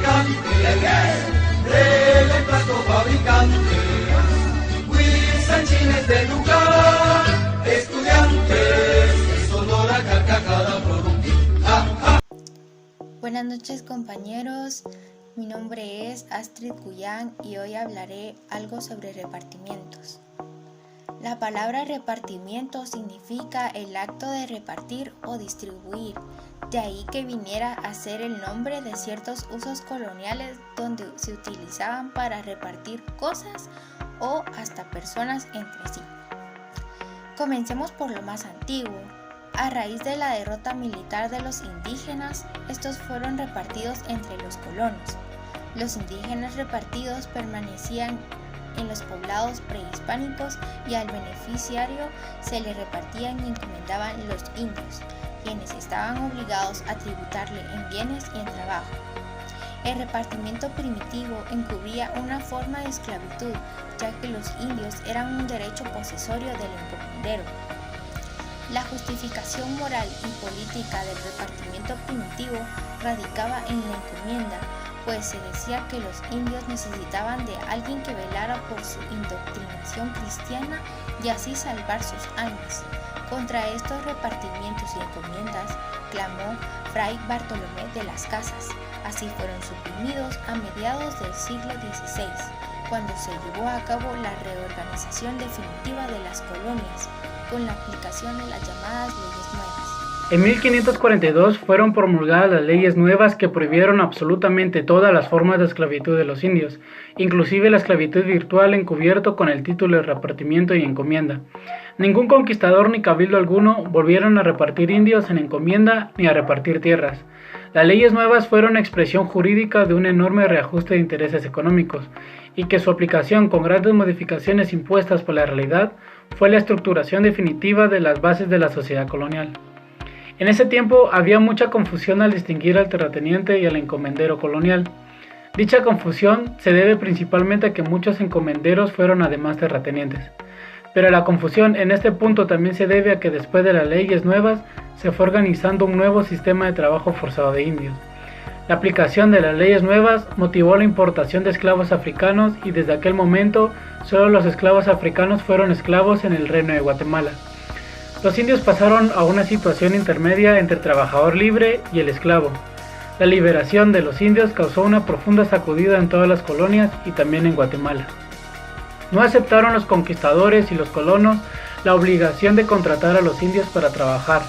traficante, del plato fabricante, huizanchines del lugar, estudiantes de Sonora, carcajada productiva. Buenas noches, compañeros, mi nombre es Astrid Cuyán y hoy hablaré algo sobre repartimientos. La palabra repartimiento significa el acto de repartir o distribuir, de ahí que viniera a ser el nombre de ciertos usos coloniales donde se utilizaban para repartir cosas o hasta personas entre sí. Comencemos por lo más antiguo. A raíz de la derrota militar de los indígenas, estos fueron repartidos entre los colonos. Los indígenas repartidos permanecían en los poblados prehispánicos y al beneficiario se le repartían y encomendaban los indios, quienes estaban obligados a tributarle en bienes y en trabajo. El repartimiento primitivo encubría una forma de esclavitud, ya que los indios eran un derecho posesorio del encomendero. La justificación moral y política del repartimiento primitivo radicaba en la encomienda, pues se decía que los indios necesitaban de alguien que velara por su indoctrinación cristiana y así salvar sus almas. Contra estos repartimientos y encomiendas clamó Fray Bartolomé de las Casas. Así fueron suprimidos a mediados del siglo XVI, cuando se llevó a cabo la reorganización definitiva de las colonias, con la aplicación de las llamadas leyes nuevas. En 1542 fueron promulgadas las leyes nuevas que prohibieron absolutamente todas las formas de esclavitud de los indios, inclusive la esclavitud virtual encubierto con el título de repartimiento y encomienda. Ningún conquistador ni cabildo alguno volvieron a repartir indios en encomienda ni a repartir tierras. Las leyes nuevas fueron expresión jurídica de un enorme reajuste de intereses económicos, y que su aplicación con grandes modificaciones impuestas por la realidad fue la estructuración definitiva de las bases de la sociedad colonial. En ese tiempo había mucha confusión al distinguir al terrateniente y al encomendero colonial. Dicha confusión se debe principalmente a que muchos encomenderos fueron además terratenientes. Pero la confusión en este punto también se debe a que después de las leyes nuevas se fue organizando un nuevo sistema de trabajo forzado de indios. La aplicación de las leyes nuevas motivó la importación de esclavos africanos y desde aquel momento solo los esclavos africanos fueron esclavos en el Reino de Guatemala. Los indios pasaron a una situación intermedia entre el trabajador libre y el esclavo. La liberación de los indios causó una profunda sacudida en todas las colonias y también en Guatemala. No aceptaron los conquistadores y los colonos la obligación de contratar a los indios para trabajar.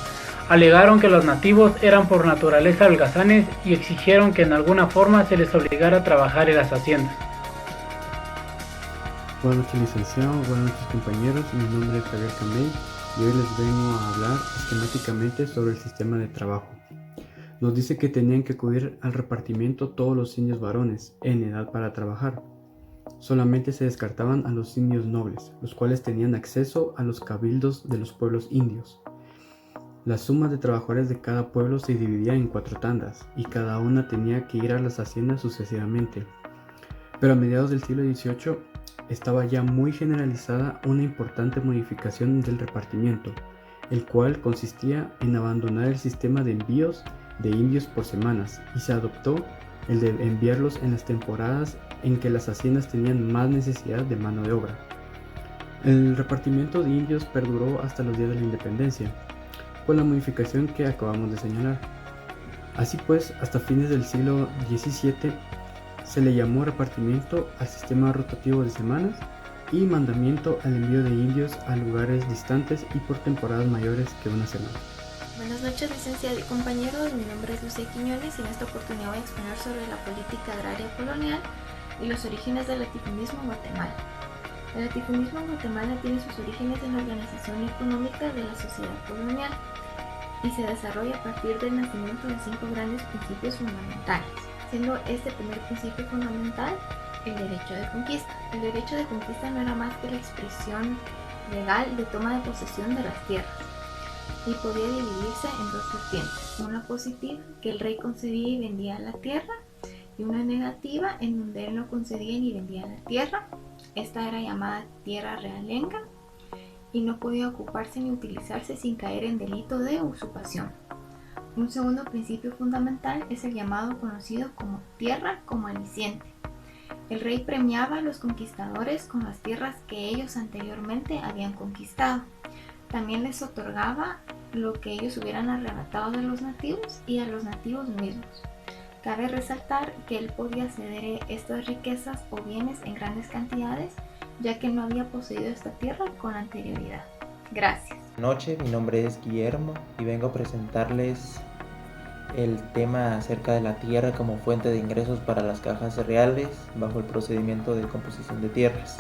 Alegaron que los nativos eran por naturaleza holgazanes y exigieron que en alguna forma se les obligara a trabajar en las haciendas. Buenas noches, licenciado. Buenas noches, compañeros. Mi nombre es Javier Camey y hoy les vengo a hablar esquemáticamente sobre el sistema de trabajo. Nos dice que tenían que acudir al repartimiento todos los indios varones en edad para trabajar. Solamente se descartaban a los indios nobles, los cuales tenían acceso a los cabildos de los pueblos indios. La suma de trabajadores de cada pueblo se dividía en 4 tandas y cada una tenía que ir a las haciendas sucesivamente. Pero a mediados del siglo XVIII estaba ya muy generalizada una importante modificación del repartimiento, el cual consistía en abandonar el sistema de envíos de indios por semanas y se adoptó el de enviarlos en las temporadas en que las haciendas tenían más necesidad de mano de obra. El repartimiento de indios perduró hasta los días de la independencia, con la modificación que acabamos de señalar. Así pues, hasta fines del siglo XVII se le llamó repartimiento al sistema rotativo de semanas y mandamiento al envío de indios a lugares distantes y por temporadas mayores que una semana. Buenas noches, licenciado y compañeros. Mi nombre es Lucía Quiñones y en esta oportunidad voy a exponer sobre la política agraria colonial y los orígenes del latifundismo en Guatemala. El latifundismo en Guatemala tiene sus orígenes en la organización económica de la sociedad colonial y se desarrolla a partir del nacimiento de 5 grandes principios fundamentales, siendo este primer principio fundamental el derecho de conquista. El derecho de conquista no era más que la expresión legal de toma de posesión de las tierras y podía dividirse en 2 vertientes, una positiva que el rey concedía y vendía la tierra y una negativa en donde él no concedía ni vendía la tierra. Esta era llamada tierra realenga y no podía ocuparse ni utilizarse sin caer en delito de usurpación. Un segundo principio fundamental es el llamado conocido como tierra como aliciente. El rey premiaba a los conquistadores con las tierras que ellos anteriormente habían conquistado. También les otorgaba lo que ellos hubieran arrebatado de los nativos y a los nativos mismos. Cabe resaltar que él podía ceder estas riquezas o bienes en grandes cantidades, ya que no había poseído esta tierra con anterioridad. Gracias. Buenas noches, mi nombre es Guillermo y vengo a presentarles el tema acerca de la tierra como fuente de ingresos para las cajas reales bajo el procedimiento de composición de tierras.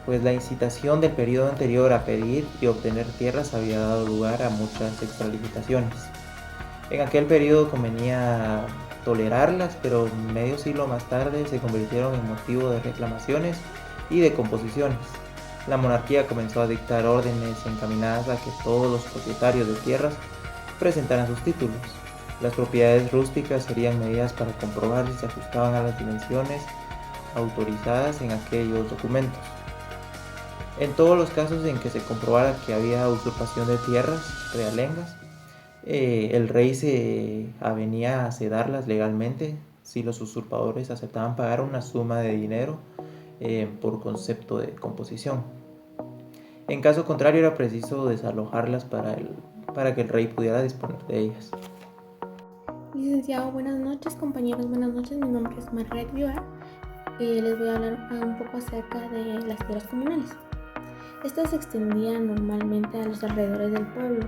Pues la incitación del periodo anterior a pedir y obtener tierras había dado lugar a muchas extralimitaciones. En aquel periodo convenía tolerarlas, pero medio siglo más tarde se convirtieron en motivo de reclamaciones y de composiciones. La monarquía comenzó a dictar órdenes encaminadas a que todos los propietarios de tierras presentaran sus títulos. Las propiedades rústicas serían medidas para comprobar si se ajustaban a las dimensiones autorizadas en aquellos documentos. En todos los casos en que se comprobara que había usurpación de tierras realengas, el rey se avenía a cedarlas legalmente si los usurpadores aceptaban pagar una suma de dinero por concepto de composición. En caso contrario era preciso desalojarlas para que el rey pudiera disponer de ellas. Licenciado, buenas noches, compañeros, buenas noches. Mi nombre es Margaret Vivar. Les voy a hablar un poco acerca de las tierras comunales. Estas se extendían normalmente a los alrededores del pueblo,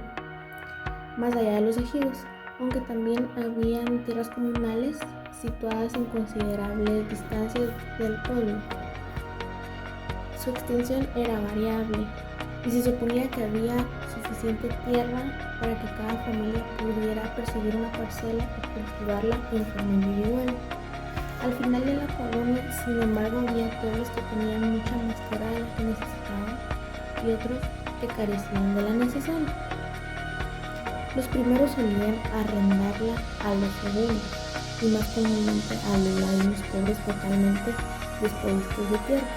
más allá de los ejidos, aunque también habían tierras comunales situadas en considerables distancias del pueblo. Su extensión era variable y se suponía que había suficiente tierra para que cada familia pudiera percibir una parcela y cultivarla en forma individual. Al final de la colonia, sin embargo, había pueblos que tenían mucha más tierra de la que necesitaban y otros que carecían de la necesaria. Los primeros solían arrendarla a los segundos y más comúnmente a los ladinos pobres totalmente desprovistos de tierra.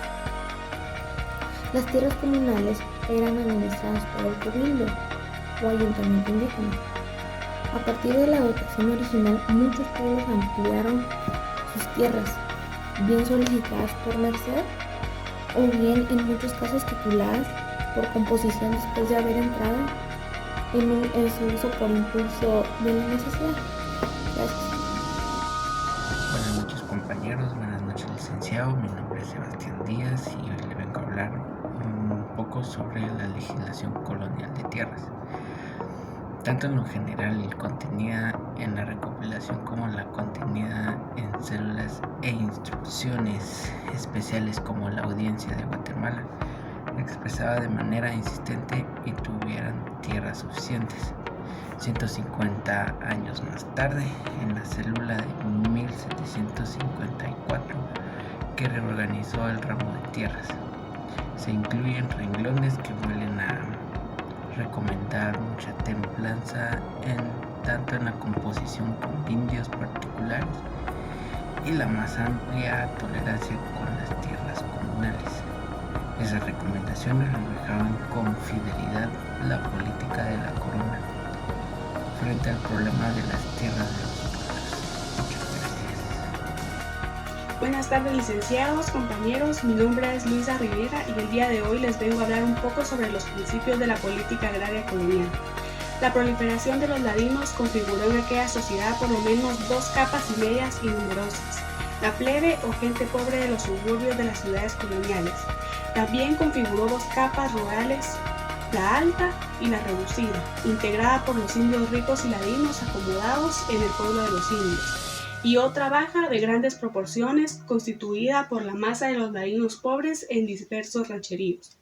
Las tierras comunales eran administradas por el cabildo o ayuntamiento indígena. A partir de la dotación original, muchos pueblos ampliaron sus tierras, bien solicitadas por merced o bien en muchos casos tituladas por composición después de haber entrado en su uso por impulso de la necesidad. Gracias. Buenas noches, compañeros, buenas noches, licenciado. Mi nombre es Sebastián Díaz y hoy le vengo a hablar un poco sobre la legislación colonial de tierras, tanto en lo general contenida en la recopilación como la contenida en células e instrucciones especiales como la Audiencia de Guatemala expresaba de manera insistente y tuvieran tierras suficientes. 150 años más tarde, en la célula de 1754 que reorganizó el ramo de tierras, se incluyen renglones que vuelven a recomendar mucha templanza tanto en la composición con indios particulares y la más amplia tolerancia con las tierras comunales. Esas recomendaciones reflejaban con fidelidad la política de la corona frente al problema de las tierras de los pueblos. Muchas gracias. Buenas tardes, licenciados, compañeros. Mi nombre es Luisa Rivera y el día de hoy les vengo a hablar un poco sobre los principios de la política agraria colonial. La proliferación de los ladinos configuró en aquella sociedad por lo menos dos capas y medias y numerosas: la plebe o gente pobre de los suburbios de las ciudades coloniales. También configuró dos capas rurales, la alta y la reducida, integrada por los indios ricos y ladinos acomodados en el pueblo de los indios, y otra baja de grandes proporciones, constituida por la masa de los ladinos pobres en dispersos rancheríos.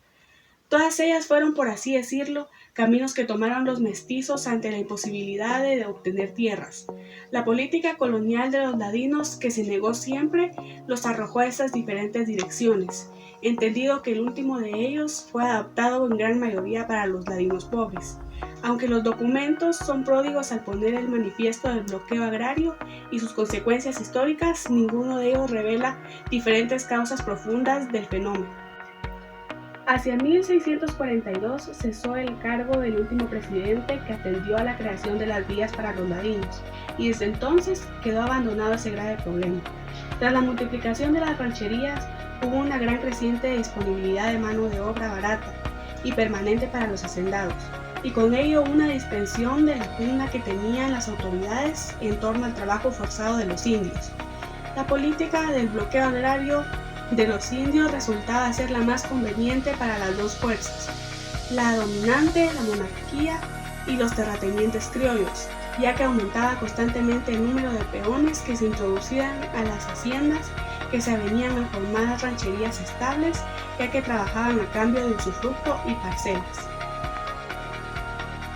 Todas ellas fueron, por así decirlo, caminos que tomaron los mestizos ante la imposibilidad de obtener tierras. La política colonial de los ladinos, que se negó siempre, los arrojó a estas diferentes direcciones, entendido que el último de ellos fue adaptado en gran mayoría para los ladinos pobres. Aunque los documentos son pródigos al poner el manifiesto del bloqueo agrario y sus consecuencias históricas, ninguno de ellos revela diferentes causas profundas del fenómeno. Hacia 1642 cesó el cargo del último presidente que atendió a la creación de las vías para los ladinos, y desde entonces quedó abandonado ese grave problema. Tras la multiplicación de las rancherías, hubo una gran creciente disponibilidad de mano de obra barata y permanente para los hacendados, y con ello una dispensión de la pugna que tenían las autoridades en torno al trabajo forzado de los indios. La política del bloqueo agrario de los indios resultaba ser la más conveniente para las dos fuerzas, la dominante, la monarquía, y los terratenientes criollos, ya que aumentaba constantemente el número de peones que se introducían a las haciendas, que se venían a formar rancherías estables, ya que trabajaban a cambio de usufructo y parcelas.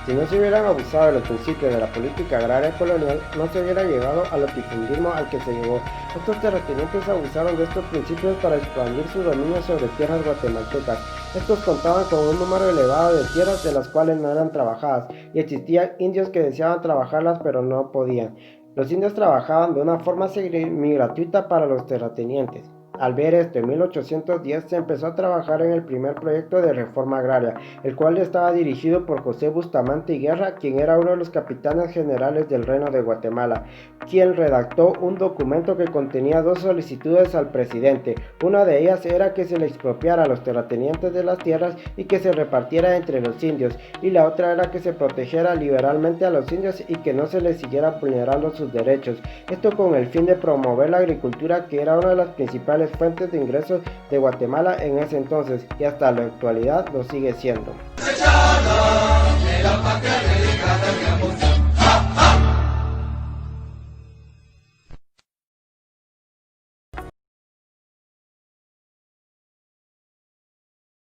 Si no se hubieran abusado de los principios de la política agraria colonial, no se hubiera llegado al latifundismo al que se llegó. Estos terratenientes abusaron de estos principios para expandir su dominio sobre tierras guatemaltecas. Estos contaban con un número elevado de tierras de las cuales no eran trabajadas, y existían indios que deseaban trabajarlas pero no podían. Los indios trabajaban de una forma semi-gratuita para los terratenientes. Al ver esto, en 1810 se empezó a trabajar en el primer proyecto de reforma agraria, el cual estaba dirigido por José Bustamante y Guerra, quien era uno de los capitanes generales del Reino de Guatemala, quien redactó un documento que contenía dos solicitudes al presidente. Una de ellas era que se le expropiara a los terratenientes de las tierras y que se repartiera entre los indios, y la otra era que se protegiera liberalmente a los indios y que no se les siguiera vulnerando sus derechos. Esto con el fin de promover la agricultura, que era una de las principales fuentes de ingresos de Guatemala en ese entonces, y hasta la actualidad lo sigue siendo. De la patria dedicada,